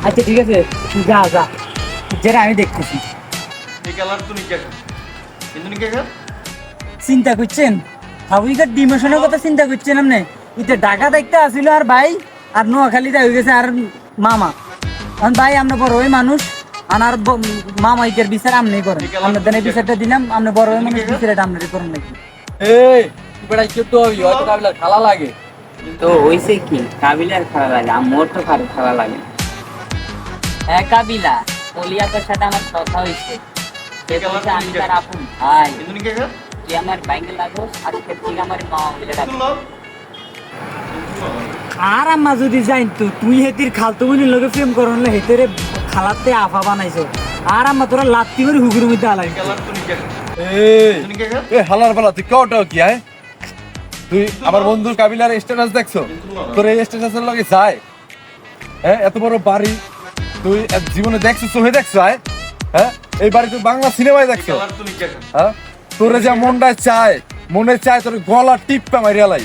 আচ্ছা ঠিক আছে, তুই যা যা, যেটা আমি দেখতেছি। চিন্তা করছেন হাউইকার ডিমোশনের কথা চিন্তা করছেন আপনি? ইতে ঢাকা দেখতে আসিল আর ভাই, আর নোয়াখালীতে হয়ে গেছে আর মামা। এখন ভাই আমরা বড় হয়ে মানুষ, আর মামা ইকের বিচার আপনি করেন। আপনার দেনের বিচারটা দিলাম, আপনি বড় হয়ে মানুষ, বিচারটা আপনারই করেন নাকি? এই বেটা কি তো হয়তো কাবিলার খালা লাগে। তো হইছে কি, কাবিলার খারাপ লাগে, আমার তো খারাপ লাগে না। হ্যাঁ কাবিলা, অলিয়াকের সাথে আমার কথা হয়েছে। সে বলছে আমি তার আপন ভাই, তুই আমার বাইকে লাগো, আজকে থেকে আমার মামা বলে ডাকবো। আর আম্মা যদি যাইন তো তুই হেতির খালতো বোনের লগে প্রেম করলে হেতেরে খালাতে আফা বানাইছো। আর আম্মা তোরা লাত্তি করে হুগুর মধ্যে আলাই। এই হালার পালা তুই কেউটাও কি আয়? তুই আমার বন্ধুর কাবিলার স্ট্যাটাস দেখছো? তোর এই স্ট্যাটাসের লগে যায়? হ্যাঁ, এত বড় বাড়ি তুই জীবনে দেখছিস? চোখে দেখছো আয়? হ্যাঁ, এই বাড়ি তুই বাংলা সিনেমায় দেখছো? হ্যাঁ, তোরে যা মনটায় চায়, মনে চায় তোর গলা টিপটা মারিয়া লাই।